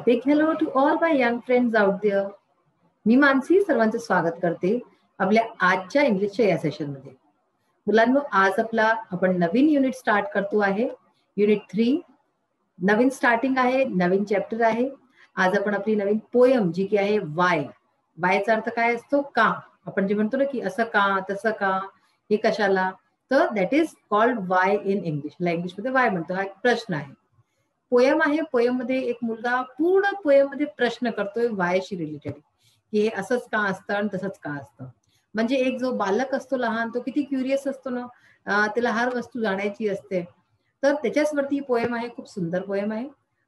Big hello to all my young friends out there. मी मानसी सर्वांचं स्वागत करते आपल्या आजच्या इंग्लिशच्या या सेशनमध्ये. मुलांनो, आज आपण नवीन युनिट स्टार्ट करतो आहे. युनिट 3. नवीन स्टार्टिंग आहे, नवीन चॅप्टर आहे. आज आपण आपली नवीन पोयम जी की आहे वाय. वायचा अर्थ काय असतो? का. आपण जे म्हणतो ना की असं का, तसं का, हे कशाला, तर that is called Y in English. इंग्लिशमध्ये वाय म्हणतो. हा एक प्रश्न आहे. पोयम आहे. पोयम मध्ये एक मुलगा पूर्ण पोयम मध्ये प्रश्न करतोय वायशी रिलेटेड, की हे असंच का असतं आणि तसंच का असतं. म्हणजे एक जो बालक असतो लहान, तो किती क्युरियस असतो ना, त्याला हर वस्तू जाणायची असते. तर त्याच्यावरती पोयम आहे. खूप सुंदर पोयम आहे.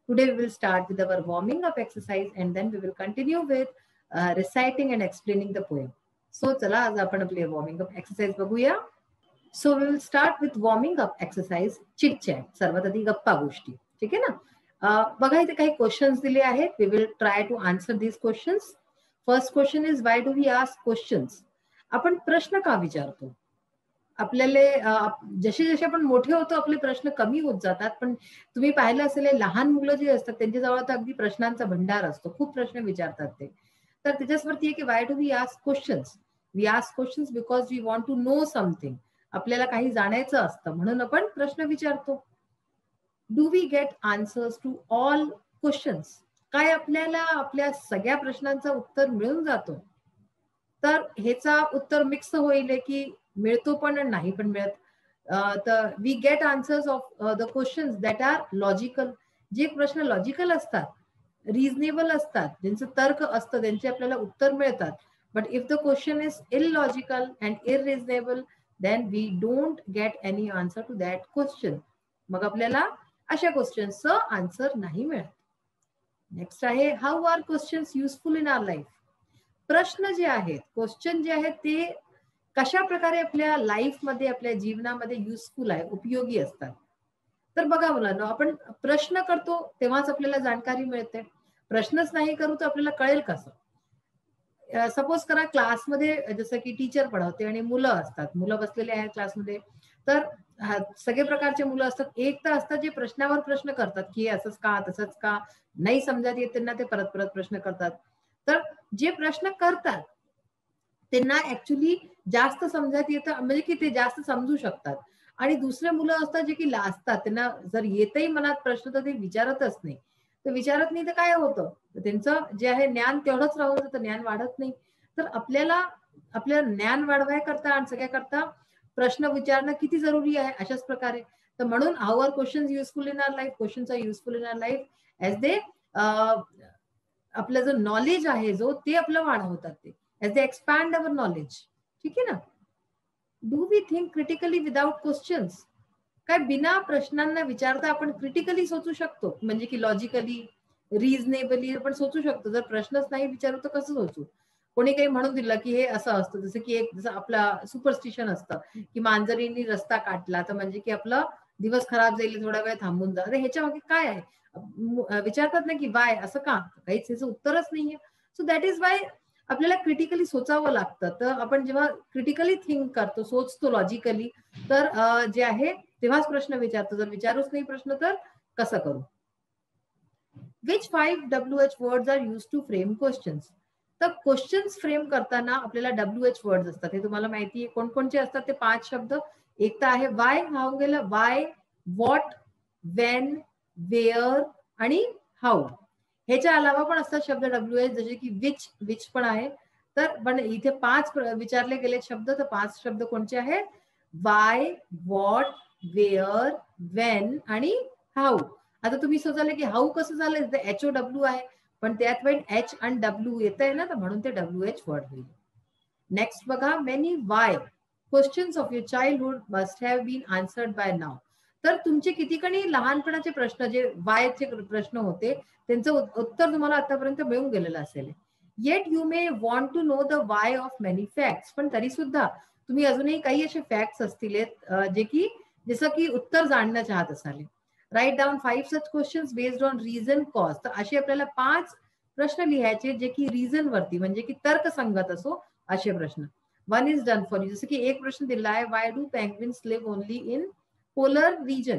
Today we will start with our warming up exercise and then we will continue with reciting and explaining the poem. So चला, आज आपण आपले वॉर्मिंग अप एक्सरसाइज बघूया. So we will start with warming up exercise chit chat. सर्वात आधी गप्पा गोष्टी. ठीक आहे ना. बघा, इथे काही क्वेश्चन्स दिले आहेत. We will try to answer these questions. First question is why do we ask questions. आपण प्रश्न का विचारतो? आपल्याला जसे जसे आपण मोठे होतो आपले प्रश्न कमी होत जातात. पण तुम्ही पाहिलं असेल, लहान मुलं जे असतात त्यांच्याजवळ तर अगदी प्रश्नांचा भंडार असतो. खूप प्रश्न विचारतात ते. तर त्याच्यावरती आहे की why do we ask questions. We ask questions because we want to know something. आपल्याला काही जाणायचं असतं म्हणून आपण प्रश्न विचारतो. Do we get answers to all questions. काय आपल्याला आपल्या सगळ्या प्रश्नांचं उत्तर मिळून जातो? तर ह्याचा उत्तर मिक्स होईल की मिळतो पण आणि नाही पण मिळत. तर we get answers of the questions that are logical. जे प्रश्न लॉजिकल असतात, रिझनेबल असतात, ज्यांचं तर्क असतं, त्यांचे आपल्याला उत्तर मिळतात. But if the question is illogical and unreasonable, then we don't get any answer to that question. मग आपल्याला अशा क्वेश्चन्सचं आन्सर नाही मिळत. नेक्स्ट आहे how are questions useful in our life. प्रश्न जे आहेत, क्वेश्चन जे आहेत, ते कशा प्रकारे आपल्या लाईफमध्ये, आपल्या जीवनामध्ये युजफुल आहे, उपयोगी असतात. तर बघा मुलांनो, आपण प्रश्न करतो तेव्हाच आपल्याला जाणकारी मिळते. प्रश्नच नाही करू तर आपल्याला कळेल कसं? सपोज करा, क्लासमध्ये जसं की टीचर पढवते आणि मुलं असतात, मुलं बसलेले आहेत क्लासमध्ये. तर सगळे प्रकारचे मुलं असतात. एक तर असतात जे प्रश्नावर प्रश्न करतात की असंच का, तसंच का, नाही समजत येत त्यांना, ते परत परत प्रश्न करतात. तर जे प्रश्न करतात त्यांना ऍक्च्युली जास्त समजत येतं, म्हणजे की ते जास्त समजू शकतात. आणि दुसरे मुलं असतात जे की लाजतात, त्यांना जर येतही मनात प्रश्न तर ते विचारतच नाही. तर विचारत नाही तर काय होतं? त्यांचं जे आहे ज्ञान तेवढंच राहून जातं, ज्ञान वाढत नाही. तर आपल्याला आपलं ज्ञान वाढवायकरता आणि सगळ्याकरता प्रश्न विचारणं किती जरुरी आहे अशाच प्रकारे. तर म्हणून our questions useful in our life. Questions are useful in our life as they आपलं जो नॉलेज आहे जो ते आपलं वाढवतात, ते as they expand our knowledge. ठीक आहे ना. Do we think critically without questions. काय बिना प्रश्नांना विचारता आपण क्रिटिकली सोचू शकतो? म्हणजे की लॉजिकली, रिझनेबली आपण सोचू शकतो. जर प्रश्नच नाही विचारू तर कसं सोचू? कोणी काही म्हणून दिलं की हे असं असतं, जसं की एक जसं आपला सुपरस्टिशन असतं की मांजरींनी रस्ता काटला तर म्हणजे की आपला दिवस खराब जाईल, थोडा वेळ थांबून जा. अरे ह्याच्या मागे काय आहे? विचारतात ना की वाय, असं का? काहीच ह्याचं उत्तरच नाहीये. सो दॅट इज वाय आपल्याला क्रिटिकली सोचावं लागतं. तर आपण जेव्हा क्रिटिकली थिंक करतो, सोचतो लॉजिकली, तर जे आहे तेव्हाच प्रश्न विचारतो. जर विचारूच नाही प्रश्न तर कसं करू? Which 5 WH words are use to frame questions. तर क्वेश्चन्स फ्रेम करताना आपल्याला WH वर्ड्स असतात. हे तुम्हाला माहिती आहे कोणकोणचे असतात ते 5 शब्द. एक तर आहे वाय, हा गेला वाय, व्हॉट, वेन, वेअर आणि हाऊ. ह्याच्या अलावा पण असतात शब्द WH, जसे की विच, विच पण आहे. तर पण इथे 5 विचारले गेले शब्द. तर 5 शब्द कोणते आहेत? वाय, व्हॉट, वेअर, वेन आणि हाऊ. आता तुम्ही सोचाल की हाऊ कसं झालं? HOW आहे, पण त्यात पण H आणि W येत आहे ना, तर म्हणून ते WH वर्ड होईल. नेक्स्ट बघा, many why questions of your childhood must have been answered by now. तर तुमचे कितीकणी लहानपणाचे प्रश्न, जे वायचे प्रश्न होते, त्यांचं उत्तर तुम्हाला आतापर्यंत मिळून गेलेलं असेल. Yet you may want to know the why of many facts. पण तरी सुद्धा तुम्ही अजूनही काही असे फॅक्ट्स असतील जे की जसं की उत्तर जाणणं चाहत असाल. Write down 5 such questions based on reason, cause. तर असे आपल्याला 5 प्रश्न लिहायचे जे की रिझन वरती, म्हणजे की तर्कसंगत असो असे प्रश्न. 1 इज डन फॉर यू. जसं की एक प्रश्न दिला आहे, why do penguins live only in polar region.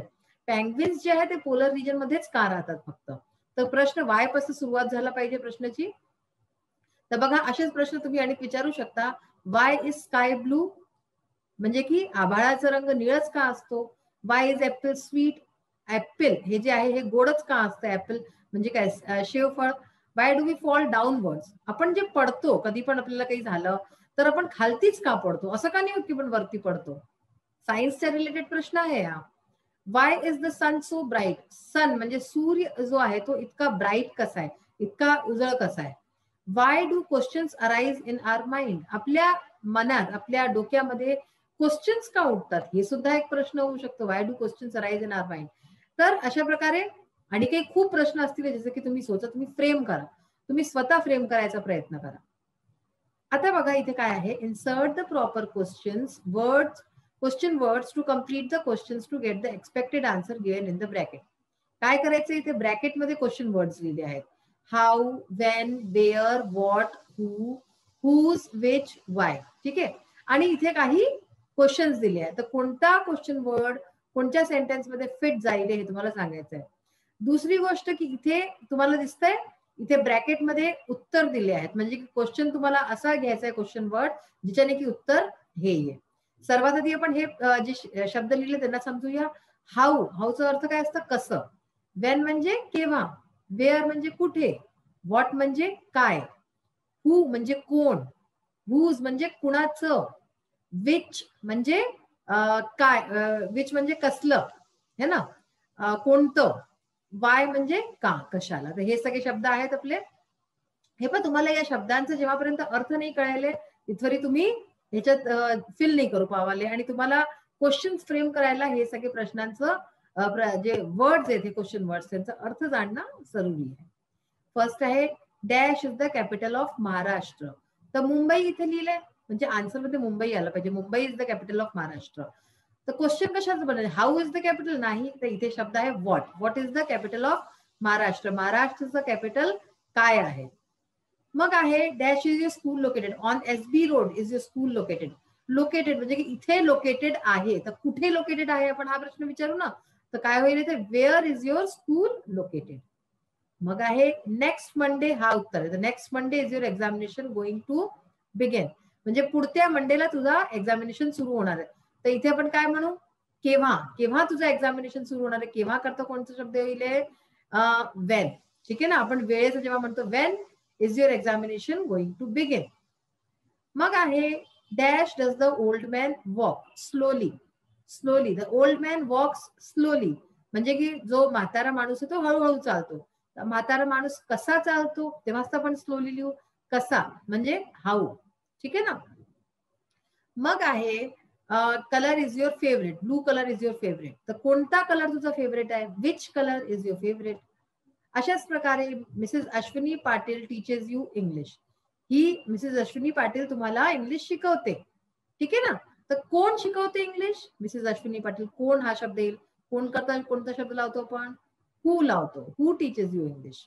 Penguins जे आहे ते पोलर रिजन मध्येच का राहतात फक्त? तर प्रश्न वाय पासून सुरुवात झाला पाहिजे प्रश्नाची. तर बघा असेच प्रश्न तुम्ही अनेक विचारू शकता. वाय इज स्काय ब्लू, म्हणजे की आभाळाचा रंग निळच का असतो. Y is apple sweet, apple हे जे आहे हे गोडच का असतं. ऍपल म्हणजे काय, शेवफळ. Why do we fall downwards, आपण जे पडतो कधी पण आपल्याला काही झालं तर आपण खालतीच का पडतो, असं का नाही होत की पण वरती पडतो. सायन्सच्या रिलेटेड प्रश्न आहे हा. Why is the sun so bright, sun म्हणजे सूर्य जो आहे तो इतका ब्राईट कसा आहे, इतका उजळ कसा आहे. Why do questions arise in our mind, आपल्या मनात आपल्या डोक्यामध्ये क्वेश्चन्स का उठतात, हे सुद्धा एक प्रश्न होऊ शकतो. Why do questions arise in our mind. तर अशा प्रकारे आणि काही खूप प्रश्न असतील जसं की तुम्ही स्वतः तुम्ही फ्रेम करा, तुम्ही स्वतः फ्रेम करायचा प्रयत्न करा. आता बघा इथे काय आहे, insert the proper questions words, question words to complete the questions to get the expected answer given in the bracket. काय करायचं, इथे ब्रॅकेटमध्ये क्वेश्चन वर्ड्स लिहिले आहेत. How, when, where, what, who, whose, which, why. ठीक आहे. आणि इथे काही क्वेश्चन्स दिले आहेत. तर कोणता क्वेश्चन वर्ड कोणत्या सेंटेन्स मध्ये फिट जाईल हे तुम्हाला सांगायचं आहे. दुसरी गोष्ट की इथे तुम्हाला दिसतंय इथे ब्रॅकेटमध्ये उत्तर दिले आहेत, म्हणजे क्वेश्चन तुम्हाला असा घ्यायचा आहे क्वेश्चन वर्ड ज्याच्याने की उत्तर हे येईल. सर्वात आधी आपण हे जे शब्द लिहिले त्यांना समजूया. हाऊ, हाऊचा अर्थ काय असतं, कसं. वेन म्हणजे केव्हा, वेअर म्हणजे कुठे, व्हॉट म्हणजे काय, हू म्हणजे कोण, हुज म्हणजे कुणाचं, विच म्हणजे काय, विच म्हणजे कसलं, है ना, कोणतं, वाय म्हणजे का, कशाला. तर हे सगळे शब्द आहेत आपले. हे पण तुम्हाला या शब्दांचा जेव्हापर्यंत अर्थ नाही कळायले तिथवरी तुम्ही ह्याच्यात फिल नाही करू पावाले, आणि तुम्हाला क्वेश्चन फ्रेम करायला हे सगळे प्रश्नांचं जे वर्ड्स आहेत हे क्वेश्चन वर्ड्स त्यांचा अर्थ जाणणं जरुरी आहे. फर्स्ट आहे dash is the capital of Maharashtra. तर मुंबई इथे लिहिलंय म्हणजे आन्सर मध्ये मुंबई आलं पाहिजे. Mumbai is the capital of Maharashtra. तर क्वेश्चन कशाचं बनवलं, हाऊ इज द कॅपिटल नाही, तर इथे शब्द आहे what. What is the capital of Maharashtra, महाराष्ट्राचं कॅपिटल काय आहे. मग आहे dash is your school located, on SB road is your school located. Located म्हणजे की इथे लोकेटेड आहे, तर कुठे लोकेटेड आहे आपण हा प्रश्न विचारू ना, तर काय होईल इथे, where is your school located. मग आहे नेक्स्ट मंडे, हा उत्तर आहे. Next Monday is your examination going to begin, म्हणजे पुढच्या मंडेला तुझा एक्झामिनेशन सुरू होणार आहे. तर इथे आपण काय म्हणू, केव्हा, केव्हा तुझं एक्झामिनेशन सुरू होणार आहे. केव्हा करता कोणता शब्द येईल, वेन. ठीक आहे ना, आपण वेळेचं जेव्हा म्हणतो when is your examination going to begin. मग आहे dash does the old man walk slowly. Slowly, the old man walks slowly म्हणजे की जो म्हातारा माणूस आहे तो हळूहळू चालतो. म्हातारा माणूस कसा चालतो तेव्हाच आपण स्लोली लिहू, कसा म्हणजे हाऊ. ठीक आहे ना. मग आहे colour is your favourite, blue colour is your favourite. तर कोणता कलर तुझा फेवरेट आहे, which colour is your favourite. अशाच प्रकारे Mrs Ashwini Patil teaches you English. He Mrs Ashwini Patil तुम्हाला इंग्लिश शिकवते. ठीक आहे ना. तर कोण शिकवते इंग्लिश, मिसेस अश्विनी पाटील. कोण हा शब्द येईल, कोण करता कोणता शब्द लावतो आपण, हू लावतो. Who teaches you English.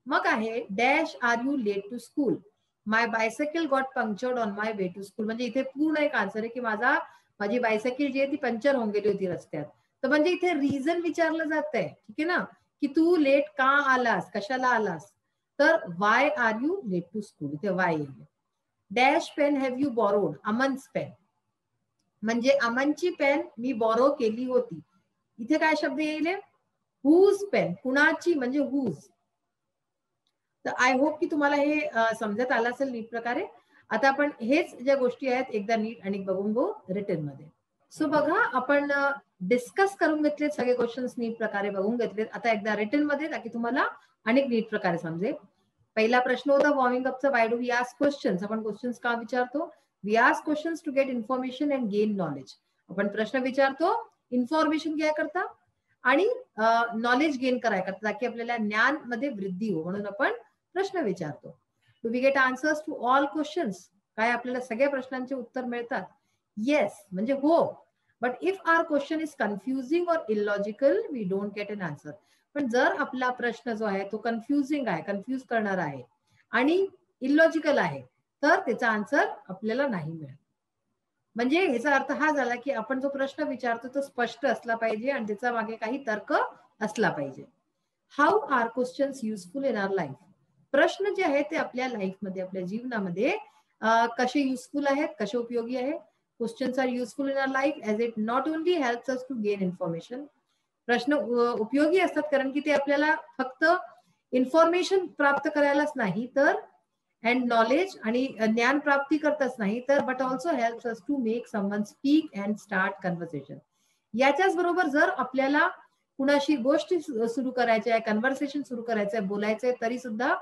मग आहे dash are you late to school, my bicycle got punctured on my way to school. म्हणजे इथे पूर्ण एक आन्सर आहे की माझी बायसायकल जी आहे ती पंक्चर होऊन गेली होती रस्त्यात. तर म्हणजे इथे रिझन विचारलं जात आहे. ठीक आहे ना, की तू लेट का आलास, कशाला आलास. तर why are you late to school, इथे वाय येईल. Dash pen have you borrowed, Aman's pen म्हणजे अमनची पेन मी बॉरो केली होती. इथे काय शब्द येईल, हुज पेन, कुणाची म्हणजे हुज. तर आय होप की तुम्हाला हे समजत आलं असेल नीट प्रकारे. आता आपण हेच ज्या गोष्टी आहेत एकदा नीट आणि बघून गो रिटर्न मध्ये. सो बघा आपण डिस्कस करून घेतलेत सगळे क्वेश्चन्स नीट प्रकारे बघून घेतलेत. आता एकदा रिटर्न मध्ये ताकी तुम्हाला अनेक नीट प्रकारे समजेल. पहिला प्रश्न होता वॉर्मिंग अपचा, why do we ask questions. आपण क्वेश्चन्स का विचारतो, we ask questions to get information and gain knowledge. आपण प्रश्न विचारतो इन्फॉर्मेशन घ्या करता आणि नॉलेज गेन कराय करता, ताकी आपल्याला ज्ञान मध्ये वृद्धी हो म्हणून आपण प्रश्न विचारतो. Do we get answers to all questions, काय आपल्याला सगळ्या प्रश्नांचे उत्तर मिळतात. येस म्हणजे हो. But if our question is confusing और illogical we don't get an answer. पण जर आपला प्रश्न जो आहे तो कन्फ्युजिंग आहे, कन्फ्युज करणारा आहे आणि इलॉजिकल आहे तर त्याचा आन्सर आपल्याला नाही मिळत. म्हणजे ह्याचा अर्थ हा झाला की आपण जो प्रश्न विचारतो तो स्पष्ट असला पाहिजे आणि त्याचा मागे काही तर्क असला पाहिजे. How are questions useful in our life. प्रश्न जे आहेत ते आपल्या लाईफमध्ये, आपल्या जीवनामध्ये कसे युजफुल आहेत, कसे उपयोगी आहे. Questions are useful in our life as it not only helps us to gain information. प्रश्न उपयोगी असतात कारण की ते आपल्याला फक्त इन्फॉर्मेशन प्राप्त करायलाच नाही तर अँड नॉलेज आणि ज्ञान प्राप्ती करतच नाही तर but also helps us to make someone speak and start conversation. याच्याच बरोबर जर आपल्याला कुणाशी गोष्टी सुरू करायच्या आहे, कन्व्हर्सेशन सुरू करायचं आहे, बोलायचंय, तरी सुद्धा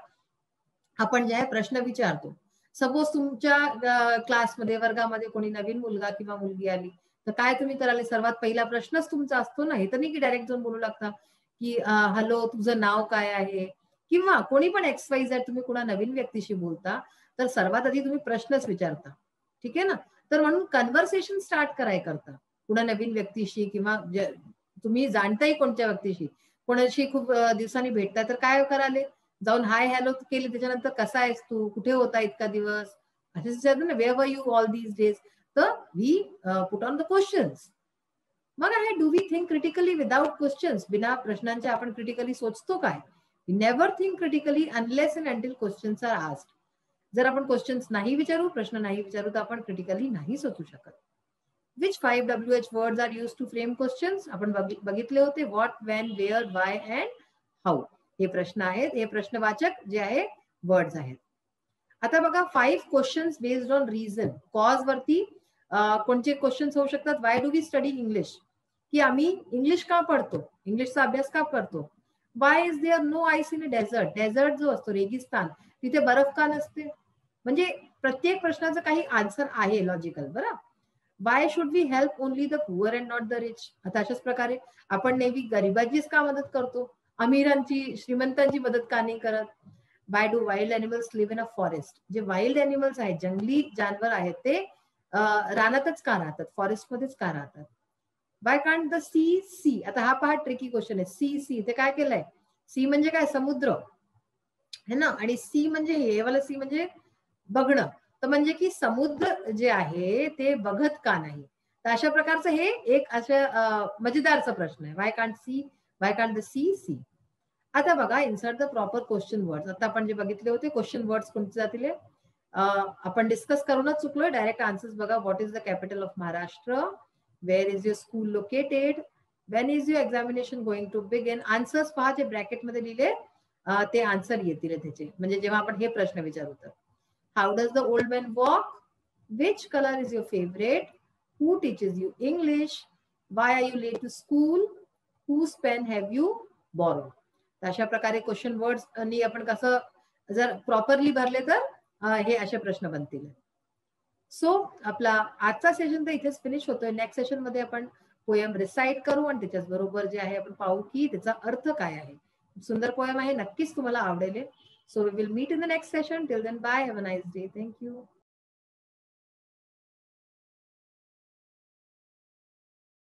आपण जे आहे प्रश्न विचारतो. सपोज तुमच्या क्लासमध्ये, वर्गामध्ये कोणी नवीन मुलगा किंवा मुलगी आली तर काय तुम्ही कराल? सर्वात पहिला प्रश्नच तुमचा असतो ना, हे तर नाही की डायरेक्ट जाऊन बोलू लागता की हॅलो, तुझं नाव काय आहे, किंवा कोणी पण XYZ तुम्ही कुणा नवीन व्यक्तीशी बोलता तर सर्वात आधी तुम्ही प्रश्नच विचारता. ठीक आहे ना. तर म्हणून कन्व्हर्सेशन स्टार्ट कराय करता कुणा नवीन व्यक्तीशी किंवा तुम्ही जाणताही कोणत्या व्यक्तीशी, कोणाशी खूप दिवसांनी भेटता तर काय कराले? जाऊन हाय हॅलो केली, त्याच्यानंतर कसा आहेस तू, कुठे होता इतका दिवस, असे विचारतो ना, where were you all these days. तर we put on the questions. मग आहे do we think critically without questions. बिना प्रश्नांच्या आपण क्रिटिकली सोचतो काय? We never think critically unless and until questions are asked. जर आपण क्वेश्चन्स नाही विचारू, प्रश्न नाही विचारू, तर आपण क्रिटिकली नाही सोचू शकत. Which 5 WH words are used to frame questions? आपण बघितले होते. What, when, where, why and how. हे प्रश्न आहेत, हे प्रश्नवाचक जे आहे वर्ड्स आहेत. आता बघा 5 questions based on reason. Cause वरती कोणते क्वेश्चन्स होऊ शकतात? Why do we study English, की आम्ही इंग्लिश का पढतो, इंग्लिशचा अभ्यास का करतो. Why is there no ice in a desert. Desert जो असतो, रेगिस्तान, तिथे बर्फ का नसते. म्हणजे प्रत्येक प्रश्नाचं काही आन्सर आहे लॉजिकल. बरं. Why should we help only the poor and not the rich. आता अशाच प्रकारे आपण नेहमी गरिबांचीच का मदत करतो, अमीरांची, श्रीमंतांची मदत का नाही करत. Why do wild animals live in a forest. जे वाईल्ड अॅनिमल्स आहेत, जंगली जानवर आहेत, ते रानातच का राहतात, फॉरेस्टमध्येच का राहतात. Why can't the sea see. आता हा पहा ट्रिकी क्वेश्चन आहे. सी सी ते काय केलंय? सी म्हणजे काय? समुद्र है ना. आणि सी म्हणजे हे वाला सी म्हणजे बघणं. तर म्हणजे की समुद्र जे आहे ते बघत का नाही. तर अशा प्रकारचं हे एक अशा मजेदारचा प्रश्न आहे. Why can't see, why can't the sea see. आता बघा insert the proper question words. आता आपण जे बघितले होते क्वेश्चन वर्ड्स कोणते जातील, आपण डिस्कस करूनच चुकलोय. डायरेक्ट आन्सर्स बघा. What is the capital of Maharashtra, where is your school located, when is your examination going to begin. Answers पहा जे ब्रॅकेटमध्ये लिहिले ते आन्सर येतील त्याचे, म्हणजे जेव्हा आपण हे प्रश्न विचारू तर. How does the old man walk, which colour is your favourite, who teaches you English, why are you late to school, whose pen have you borrow. अशा प्रकारे क्वेश्चन वर्ड्स आणि आपण कसं जर प्रॉपरली भरले तर हे असे प्रश्न बनतील. सो आपला आजचा सेशन तर इथेच फिनिश होतोय. नेक्स्ट सेशन मध्ये आपण पोएम रिसाइट करू आणि त्याच्याच बरोबर जे आहे आपण पाहू की त्याचा अर्थ काय आहे. सुंदर पोएम आहे, नक्कीच तुम्हाला आवडेल. So we will meet in the next session. Till then bye, have a nice day. Thank you.